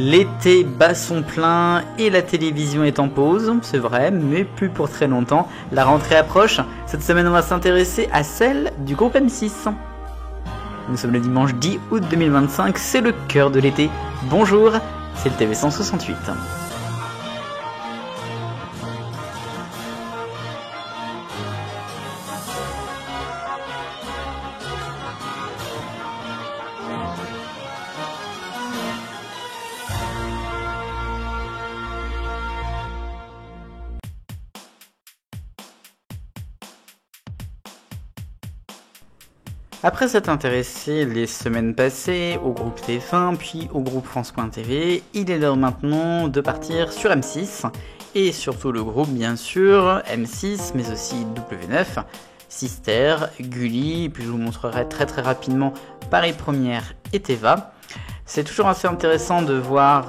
L'été bat son plein et la télévision est en pause, c'est vrai, mais plus pour très longtemps. La rentrée approche. Cette semaine, on va s'intéresser à celle du groupe M6. Nous sommes le dimanche 10 août 2025, c'est le cœur de l'été. Bonjour, c'est le TV 168. Après s'être intéressé les semaines passées au groupe TF1 puis au groupe France.tv, il est l'heure maintenant de partir sur M6 et surtout le groupe bien sûr, M6 mais aussi W9, Sister, Gulli, puis je vous montrerai très rapidement Paris Première et Teva. C'est toujours assez intéressant de voir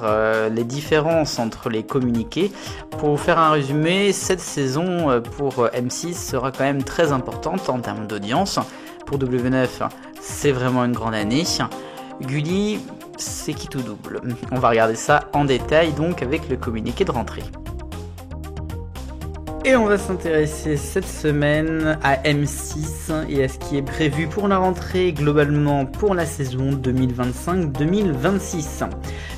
les différences entre les communiqués. Pour vous faire un résumé, cette saison pour M6 sera quand même très importante en termes d'audience. Pour W9, c'est vraiment une grande année. Gulli, c'est qui tout double. On va regarder ça en détail donc avec le communiqué de rentrée. Et on va s'intéresser cette semaine à M6 et à ce qui est prévu pour la rentrée globalement pour la saison 2025-2026.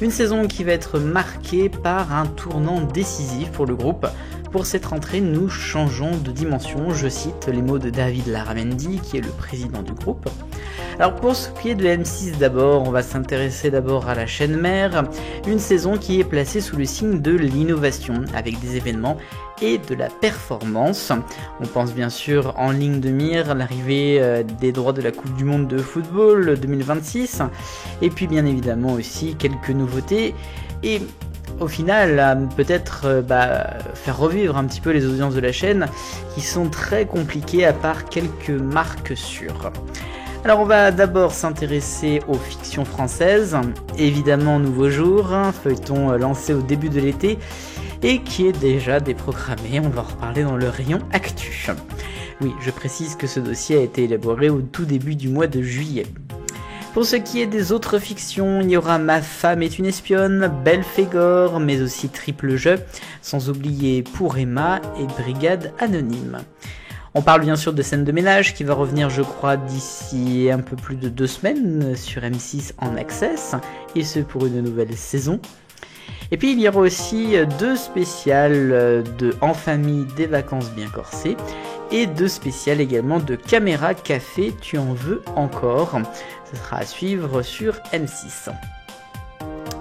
Une saison qui va être marquée par un tournant décisif pour le groupe. Pour cette rentrée, nous changeons de dimension, je cite les mots de David Larramendi, qui est le président du groupe. Alors pour ce qui est de M6 d'abord, on va s'intéresser d'abord à la chaîne mère, une saison qui est placée sous le signe de l'innovation, avec des événements et de la performance. On pense bien sûr en ligne de mire à l'arrivée des droits de la Coupe du Monde de football 2026, et puis bien évidemment aussi quelques nouveautés, et au final, peut-être faire revivre un petit peu les audiences de la chaîne qui sont très compliquées à part quelques marques sûres. Alors on va d'abord s'intéresser aux fictions françaises, évidemment Nouveau Jour, feuilleton lancé au début de l'été et qui est déjà déprogrammé, on va en reparler dans le rayon actu. Oui, je précise que ce dossier a été élaboré au tout début du mois de juillet. Pour ce qui est des autres fictions, il y aura Ma femme est une espionne, Belphégor, mais aussi Triple Jeu, sans oublier Pour Emma et Brigade Anonyme. On parle bien sûr de Scène de ménage qui va revenir je crois d'ici un peu plus de 2 semaines sur M6 en access, et ce pour une nouvelle saison. Et puis il y aura aussi 2 spéciales de En famille des vacances bien corsées, et 2 spéciales également de Caméra Café Tu en veux encore. Ce sera à suivre sur M6.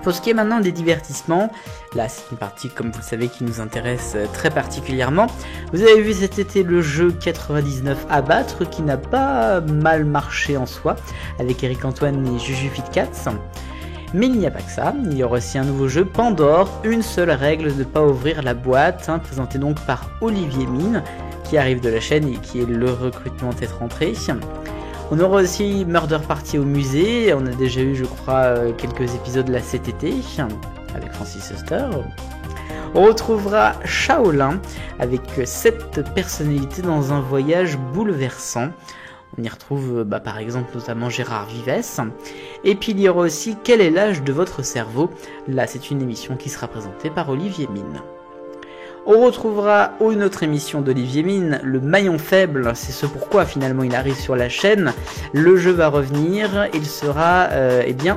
Pour ce qui est maintenant des divertissements, là c'est une partie comme vous le savez qui nous intéresse très particulièrement. Vous avez vu cet été le jeu 99 à battre qui n'a pas mal marché en soi avec Eric Antoine et Juju Fitcats. Mais il n'y a pas que ça, il y aura aussi un nouveau jeu Pandore, une seule règle de ne pas ouvrir la boîte, présenté donc par Olivier Mine, qui arrive de la chaîne et qui est le recrutement de cette rentrée. On aura aussi Murder Party au musée, on a déjà eu je crois quelques épisodes là cet été, avec Francis Huster. On retrouvera Shaolin, avec 7 personnalités dans un voyage bouleversant. On y retrouve par exemple notamment Gérard Vives. Et puis il y aura aussi Quel est l'âge de votre cerveau? Là c'est une émission qui sera présentée par Olivier Mine. On retrouvera une autre émission d'Olivier Mine, le maillon faible, c'est ce pourquoi finalement il arrive sur la chaîne. Le jeu va revenir, il sera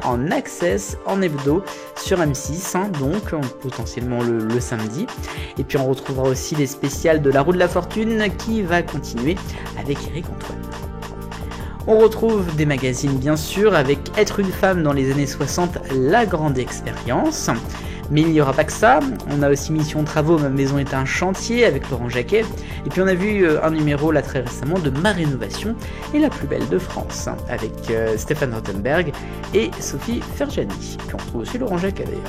en access, en hebdo, sur M6, donc potentiellement le samedi. Et puis on retrouvera aussi les spéciales de La Roue de la Fortune qui va continuer avec Eric Antoine. On retrouve des magazines bien sûr avec Être une femme dans les années 60, la grande expérience. Mais il n'y aura pas que ça, on a aussi Mission Travaux, ma maison est un chantier avec Laurent Jacquet. Et puis on a vu un numéro là très récemment de Ma rénovation et la plus belle de France, avec Stéphane Rothenberg et Sophie Ferjani. Puis on retrouve aussi Laurent Jacquet d'ailleurs.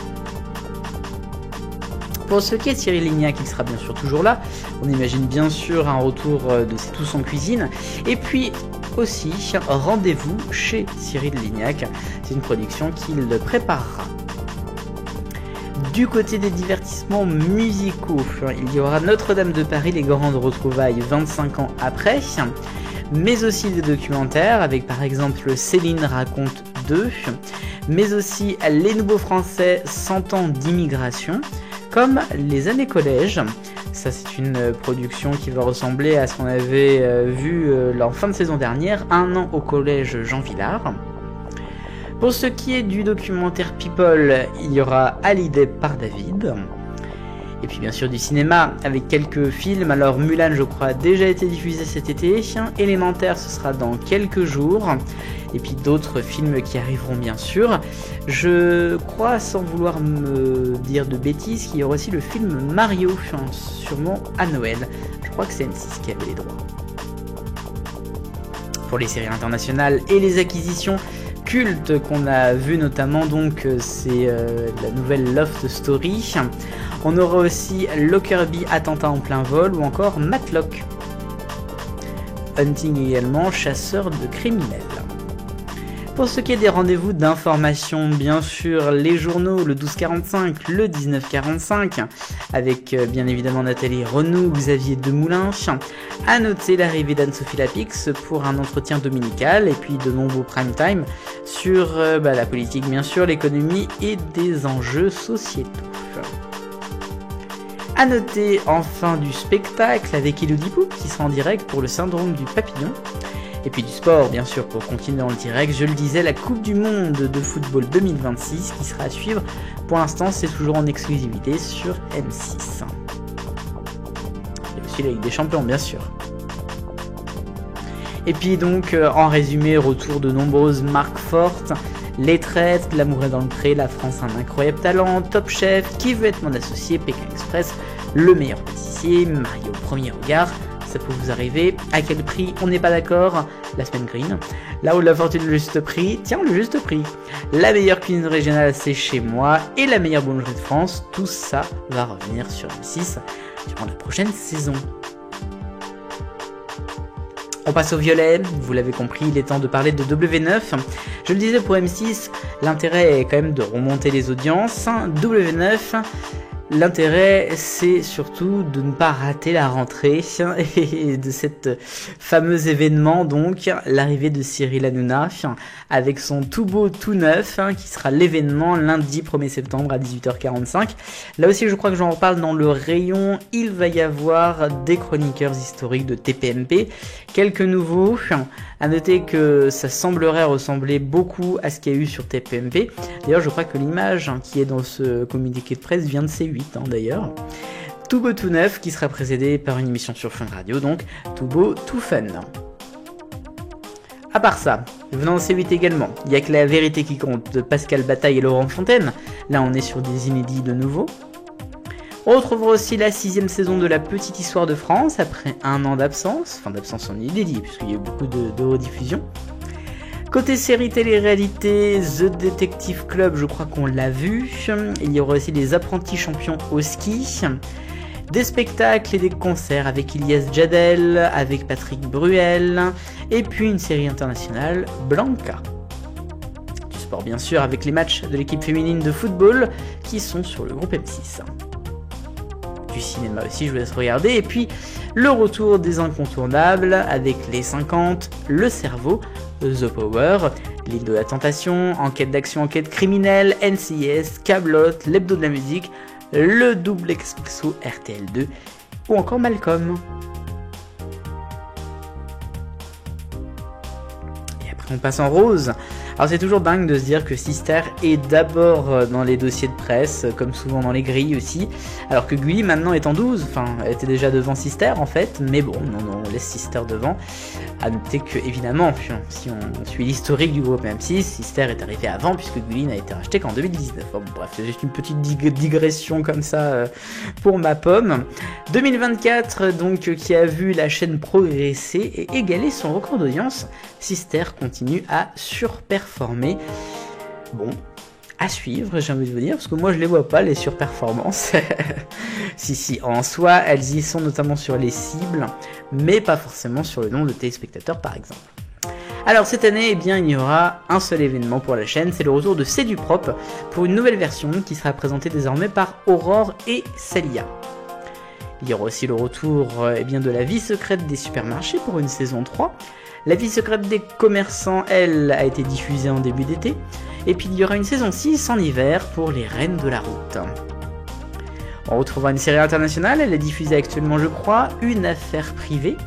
Pour ce qui est de Cyril Lignac, il sera bien sûr toujours là. On imagine bien sûr un retour de C'est tous en cuisine. Et puis aussi, rendez-vous chez Cyril Lignac. C'est une production qu'il préparera. Du côté des divertissements musicaux, il y aura Notre-Dame de Paris, les grandes retrouvailles 25 ans après, mais aussi des documentaires avec par exemple Céline raconte 2, mais aussi les nouveaux français 100 ans d'immigration, comme les années collège. Ça, c'est une production qui va ressembler à ce qu'on avait vu en fin de saison dernière, Un an au collège Jean Vilar. Pour ce qui est du documentaire People, il y aura Hallyday par David. Et puis bien sûr du cinéma, avec quelques films. Alors Mulan, je crois, a déjà été diffusé cet été. Élémentaire, ce sera dans quelques jours. Et puis d'autres films qui arriveront bien sûr. Je crois, sans vouloir me dire de bêtises, qu'il y aura aussi le film Mario, sûrement à Noël. Je crois que c'est M6 qui avait les droits. Pour les séries internationales et les acquisitions culte qu'on a vu notamment, donc c'est la nouvelle Love Story. On aura aussi Lockerbie, Attentat en plein vol, ou encore Matlock. Hunting également, chasseur de criminels. Pour ce qui est des rendez-vous d'information, bien sûr, les journaux, le 12h45, le 19h45, avec bien évidemment Nathalie Renaud, Xavier Demoulin. À noter l'arrivée d'Anne-Sophie Lapix pour un entretien dominical, et puis de nombreux prime time sur la politique, bien sûr, l'économie et des enjeux sociétaux. À noter enfin du spectacle avec Elodie Pou qui sera en direct pour le syndrome du papillon. Et puis du sport, bien sûr, pour continuer dans le direct, je le disais, la Coupe du Monde de football 2026 qui sera à suivre. Pour l'instant, c'est toujours en exclusivité sur M6. Et aussi la Ligue des Champions, bien sûr. Et puis donc, en résumé, retour de nombreuses marques fortes. Les Traites, L'amour est dans le pré, La France a un incroyable talent, Top Chef, Qui veut être mon associé, Pékin Express, Le meilleur pâtissier, Mario premier regard. Ça peut vous arriver. À quel prix? On n'est pas d'accord. La semaine green. Là où la fortune le juste prix. Tiens, le juste prix. La meilleure cuisine régionale, c'est chez moi. Et la meilleure boulangerie de France. Tout ça va revenir sur M6 durant la prochaine saison. On passe au violet. Vous l'avez compris, il est temps de parler de W9. Je le disais pour M6, l'intérêt est quand même de remonter les audiences. W9... L'intérêt, c'est surtout de ne pas rater la rentrée et de cet fameux événement, donc l'arrivée de Cyril Hanouna avec son tout beau tout neuf qui sera l'événement lundi 1er septembre à 18h45. Là aussi, je crois que j'en reparle dans le rayon. Il va y avoir des chroniqueurs historiques de TPMP, quelques nouveaux. À noter que ça semblerait ressembler beaucoup à ce qu'il y a eu sur TPMP. D'ailleurs, je crois que l'image qui est dans ce communiqué de presse vient de C8 d'ailleurs. Tout beau tout neuf qui sera précédé par une émission sur Fun Radio, donc tout beau tout fun. À part ça, venant de C8 également, il y a que La vérité qui compte de Pascal Bataille et Laurent Fontaine. Là, on est sur des inédits de nouveau. On retrouvera aussi la 6ème saison de La Petite Histoire de France après un an d'absence, enfin d'absence en inédit puisqu'il y a eu beaucoup de rediffusions. Côté série télé-réalité, The Detective Club, je crois qu'on l'a vu. Il y aura aussi Les Apprentis Champions au ski. Des spectacles et des concerts avec Ilyes Jadel, avec Patrick Bruel, et puis une série internationale, Blanca. Du sport bien sûr avec les matchs de l'équipe féminine de football qui sont sur le groupe M6. Du cinéma aussi, je vous laisse regarder, et puis le retour des incontournables avec Les 50, Le Cerveau, The Power, L'île de la Tentation, Enquête d'action, enquête criminelle, NCIS, Kaamelott, l'hebdo de la musique, le double expresso RTL2 ou encore Malcolm. Et après on passe en rose. Alors c'est toujours dingue de se dire que Sister est d'abord dans les dossiers de presse, comme souvent dans les grilles aussi, alors que Gulli maintenant est en 12, enfin elle était déjà devant Sister en fait, mais bon, non, on laisse Sister devant. À noter que évidemment, si on suit l'historique du groupe M6, Sister est arrivé avant puisque Gulli n'a été racheté qu'en 2019. Bon, bref, c'est juste une petite digression comme ça pour ma pomme. 2024 donc qui a vu la chaîne progresser et égaler son record d'audience. Sister continue à surperformer. Bon, à suivre, j'ai envie de vous dire, parce que moi je les vois pas les surperformances. si, en soi, elles y sont notamment sur les cibles, mais pas forcément sur le nombre de téléspectateurs par exemple. Alors cette année, eh bien, il y aura un seul événement pour la chaîne, c'est le retour de C'est du propre pour une nouvelle version qui sera présentée désormais par Aurore et Célia. Il y aura aussi le retour eh bien, de La vie secrète des supermarchés pour une saison 3. La vie secrète des commerçants, elle, a été diffusée en début d'été. Et puis il y aura une saison 6 en hiver pour les Reines de la Route. On retrouvera une série internationale, elle est diffusée actuellement je crois, Une affaire privée.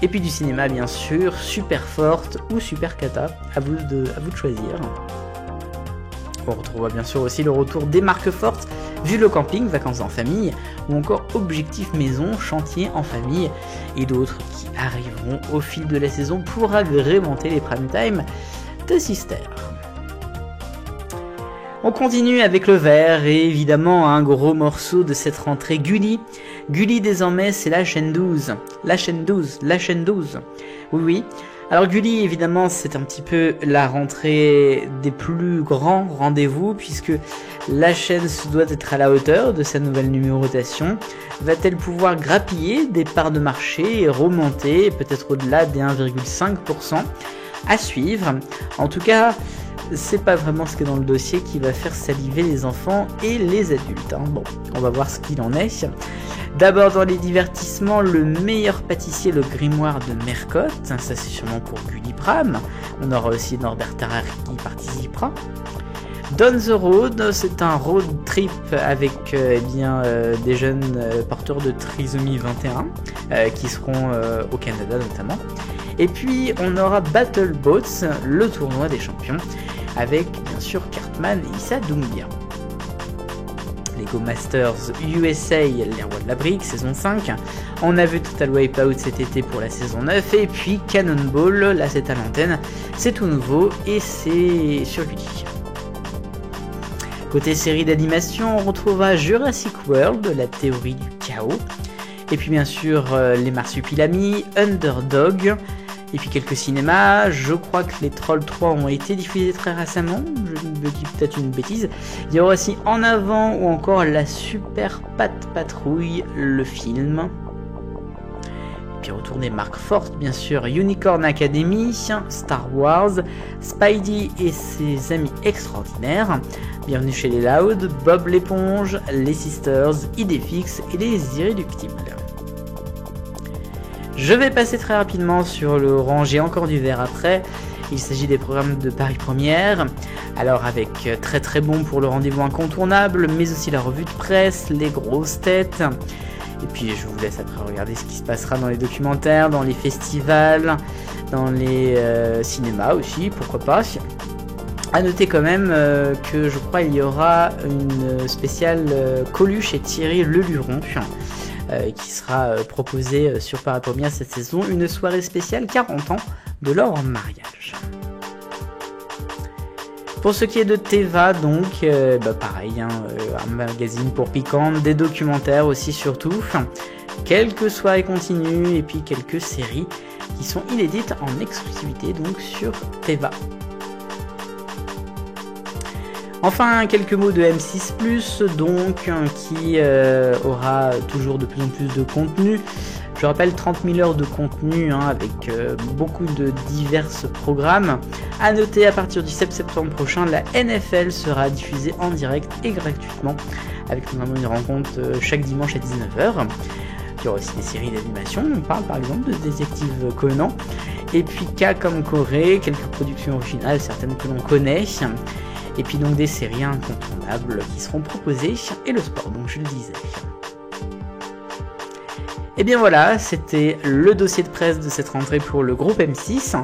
Et puis du cinéma bien sûr, Super Forte ou Super Cata, à vous de choisir. On retrouvera bien sûr aussi le retour des marques fortes, Vu le camping, Vacances en famille, ou encore Objectif maison, Chantier en famille, et d'autres qui arriveront au fil de la saison pour agrémenter les prime time de Sister. On continue avec le vert et évidemment un gros morceau de cette rentrée Gulli. Gulli désormais c'est la chaîne 12. La chaîne 12. Oui. Alors Gulli évidemment c'est un petit peu la rentrée des plus grands rendez-vous puisque la chaîne se doit être à la hauteur de sa nouvelle numérotation. Va-t-elle pouvoir grappiller des parts de marché et remonter peut-être au-delà des 1,5% à suivre. En tout cas, c'est pas vraiment ce qui est dans le dossier qui va faire saliver les enfants et les adultes. Bon, on va voir ce qu'il en est. D'abord dans les divertissements, le meilleur pâtissier, le grimoire de Mercotte. Ça c'est sûrement pour Gulli Pram. On aura aussi Norbert Tarrer qui participera. Down the Road, c'est un road trip avec des jeunes porteurs de trisomie 21 qui seront au Canada notamment. Et puis on aura Battle Boats, le tournoi des champions, avec bien sûr Cartman et Issa Doumbia. Lego Masters USA, les rois de la brique, saison 5. On a vu Total Wipeout cet été pour la saison 9. Et puis Cannonball, là c'est à l'antenne, c'est tout nouveau et c'est sur Gulli. Côté série d'animation, on retrouvera Jurassic World, la théorie du chaos. Et puis bien sûr les Marsupilami, Underdog. Et puis quelques cinémas, je crois que les Trolls 3 ont été diffusés très récemment, je me dis peut-être une bêtise. Il y aura aussi En Avant ou encore La Super Pat Patrouille, le film. Et puis retour des marques fortes, bien sûr, Unicorn Academy, Star Wars, Spidey et ses amis extraordinaires, Bienvenue chez les Loud, Bob l'éponge, les Sisters, Idéfix et les Irréductibles. Je vais passer très rapidement sur le rang, j'ai encore du vert après. Il s'agit des programmes de Paris Première, alors avec très très bon pour le rendez-vous incontournable, mais aussi la revue de presse, les grosses têtes. Et puis je vous laisse après regarder ce qui se passera dans les documentaires, dans les festivals, dans les cinémas aussi, pourquoi pas. A noter quand même que je crois il y aura une spéciale Coluche et Thierry Leluron qui sera proposée sur Paris Première cette saison, une soirée spéciale 40 ans de leur mariage. Pour ce qui est de Teva, donc, pareil, un magazine pour piquante, des documentaires aussi surtout, quelques soirées continues et puis quelques séries qui sont inédites en exclusivité donc sur Teva. Enfin, quelques mots de M6+, donc, qui aura toujours de plus en plus de contenu. Je rappelle 30 000 heures de contenu avec beaucoup de divers programmes. A noter, à partir du 7 septembre prochain, la NFL sera diffusée en direct et gratuitement, avec notamment une rencontre chaque dimanche à 19h. Il y aura aussi des séries d'animation, on parle par exemple de Détective Conan. Et puis K comme Corée, quelques productions originales, certaines que l'on connaît. Et puis donc des séries incontournables qui seront proposées, et le sport, donc je le disais. Et bien voilà, c'était le dossier de presse de cette rentrée pour le groupe M6.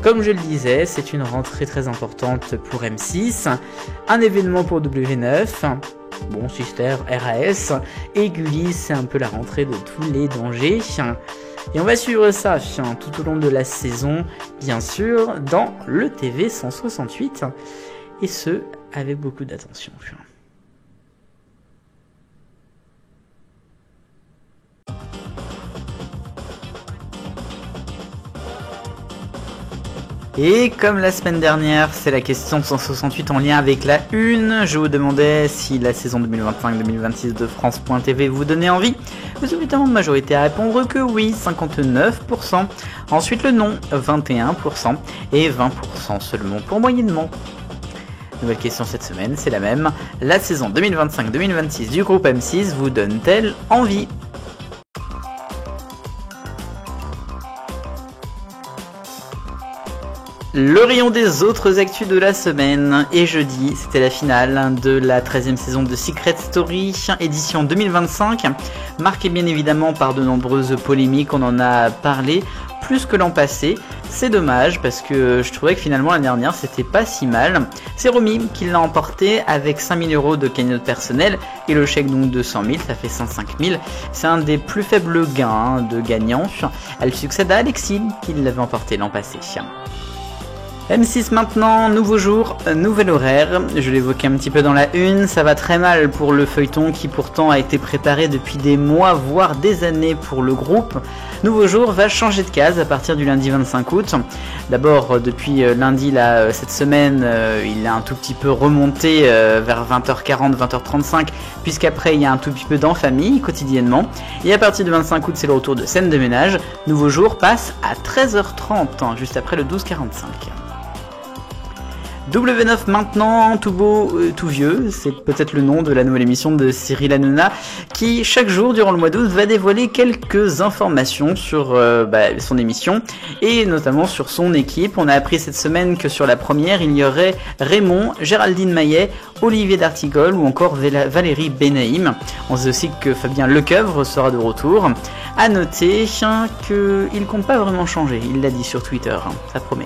Comme je le disais, c'est une rentrée très importante pour M6, un événement pour W9, bon, Sister, RAS, et Gulli, c'est un peu la rentrée de tous les dangers. Et on va suivre ça tout au long de la saison, bien sûr, dans le TV 168. Et ce, avec beaucoup d'attention. Et comme la semaine dernière, c'est la question 168 en lien avec la une. Je vous demandais si la saison 2025-2026 de France.tv vous donnait envie. Vous avez en majorité à répondre que oui, 59%. Ensuite le non, 21%. Et 20% seulement pour moyennement. Nouvelle question cette semaine, c'est la même. La saison 2025-2026 du groupe M6 vous donne-t-elle envie ? Le rayon des autres actus de la semaine, et jeudi, c'était la finale de la 13e saison de Secret Story, édition 2025, marquée bien évidemment par de nombreuses polémiques, on en a parlé plus que l'an passé. C'est dommage parce que je trouvais que finalement l'année dernière c'était pas si mal. C'est Romy qui l'a emporté avec 5 000 € de cagnotte personnelle et le chèque donc de 100 000, ça fait 105 000. C'est un des plus faibles gains de gagnants. Elle succède à Alexis qui l'avait emporté l'an passé. M6 maintenant, nouveau jour, nouvel horaire, je l'évoquais un petit peu dans la une, ça va très mal pour le feuilleton qui pourtant a été préparé depuis des mois voire des années pour le groupe. Nouveau jour va changer de case à partir du lundi 25 août. D'abord depuis lundi là, cette semaine il a un tout petit peu remonté vers 20h40, 20h35 puisqu'après il y a un tout petit peu dans famille quotidiennement. Et à partir du 25 août c'est le retour de scène de ménage. Nouveau jour passe à 13h30 juste après le 12h45. W9 maintenant, tout beau, tout vieux, c'est peut-être le nom de la nouvelle émission de Cyril Hanouna qui chaque jour durant le mois d'août va dévoiler quelques informations sur son émission et notamment sur son équipe. On a appris cette semaine que sur la première il y aurait Raymond, Géraldine Maillet, Olivier d'Artigol ou encore Valérie Benaïm. On sait aussi que Fabien Lecoeuvre sera de retour. À noter qu'il compte pas vraiment changer, il l'a dit sur Twitter, ça promet.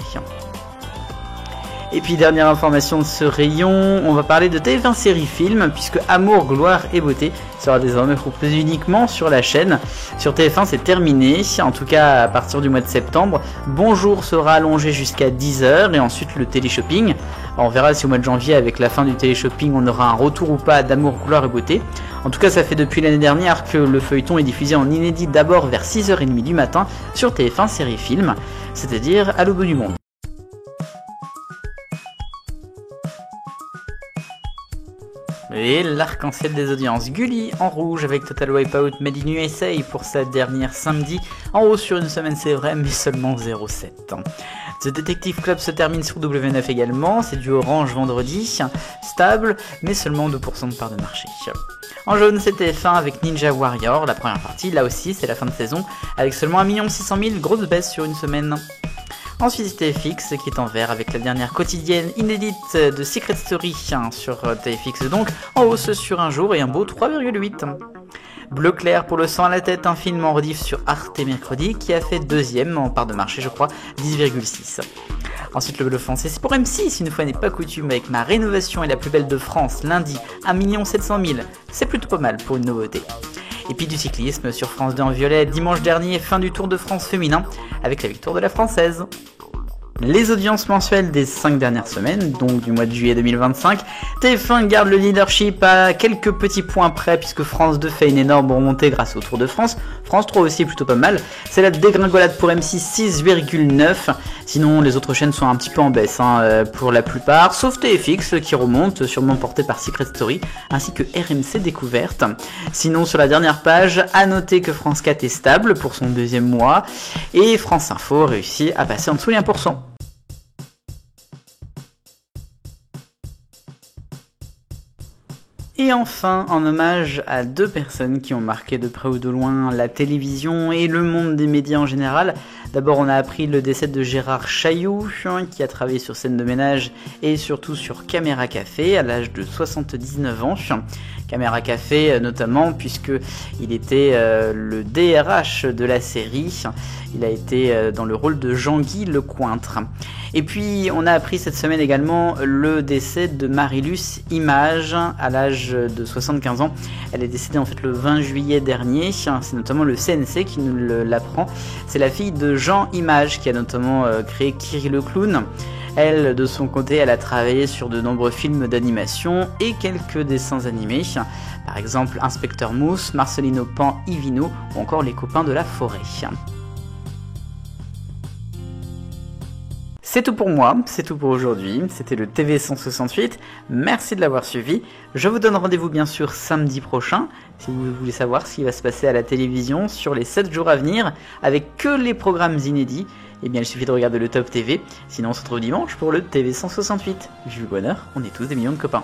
Et puis dernière information de ce rayon, on va parler de TF1 série film puisque Amour, Gloire et Beauté sera désormais proposé uniquement sur la chaîne. Sur TF1 c'est terminé, en tout cas à partir du mois de septembre. Bonjour sera allongé jusqu'à 10h et ensuite le téléshopping. Alors on verra si au mois de janvier avec la fin du téléshopping on aura un retour ou pas d'Amour, Gloire et Beauté. En tout cas ça fait depuis l'année dernière que le feuilleton est diffusé en inédit d'abord vers 6h30 du matin sur TF1 série film, c'est-à-dire à l'au bout du monde. Et l'arc-en-ciel des audiences, Gulli en rouge avec Total Wipeout Made in USA pour sa dernière samedi, en haut sur une semaine c'est vrai mais seulement 0,7. The Detective Club se termine sur W9 également, c'est du orange vendredi, stable mais seulement 2% de part de marché. En jaune c'est TF1 avec Ninja Warrior, la première partie, là aussi c'est la fin de saison, avec seulement 1 600 000, grosse baisse sur une semaine. Ensuite c'est TFX qui est en vert avec la dernière quotidienne inédite de Secret Story sur TFX donc, en hausse sur un jour et un beau 3,8. Bleu clair pour le sang à la tête, un film en rediff sur Arte mercredi qui a fait deuxième en part de marché je crois, 10,6. Ensuite le bleu foncé c'est pour M6 une fois n'est pas coutume avec Ma rénovation est la plus belle de France lundi 1 700 000, c'est plutôt pas mal pour une nouveauté. Et puis du cyclisme sur France 2 en violet, dimanche dernier, fin du Tour de France féminin, avec la victoire de la Française. Les audiences mensuelles des 5 dernières semaines, donc du mois de juillet 2025, TF1 garde le leadership à quelques petits points près puisque France 2 fait une énorme remontée grâce au Tour de France, France 3 aussi plutôt pas mal, c'est la dégringolade pour M6 6,9, sinon les autres chaînes sont un petit peu en baisse pour la plupart, sauf TFX qui remonte, sûrement porté par Secret Story, ainsi que RMC Découverte. Sinon sur la dernière page, à noter que France 4 est stable pour son deuxième mois, et France Info réussit à passer en dessous les 1%. Et enfin, en hommage à deux personnes qui ont marqué de près ou de loin la télévision et le monde des médias en général. D'abord, on a appris le décès de Gérard Chailloux, qui a travaillé sur Scène de ménage et surtout sur Caméra Café à l'âge de 79 ans. Caméra Café notamment puisque il était le DRH de la série. Il a été dans le rôle de Jean-Guy Lecointre. Et puis on a appris cette semaine également le décès de Marie-Luce Image à l'âge de 75 ans. Elle est décédée en fait le 20 juillet dernier. C'est notamment le CNC qui nous l'apprend. C'est la fille de Jean Image qui a notamment créé Kiri le Clown. Elle, de son côté, elle a travaillé sur de nombreux films d'animation et quelques dessins animés. Par exemple Inspecteur Mousse, Marcelino Pan, Ivino ou encore Les Copains de la Forêt. C'est tout pour moi, c'est tout pour aujourd'hui, c'était le TV 168, merci de l'avoir suivi, je vous donne rendez-vous bien sûr samedi prochain, si vous voulez savoir ce qui va se passer à la télévision sur les 7 jours à venir, avec que les programmes inédits, eh bien il suffit de regarder le Top TV, sinon on se retrouve dimanche pour le TV 168. Vive le bonheur, on est tous des millions de copains.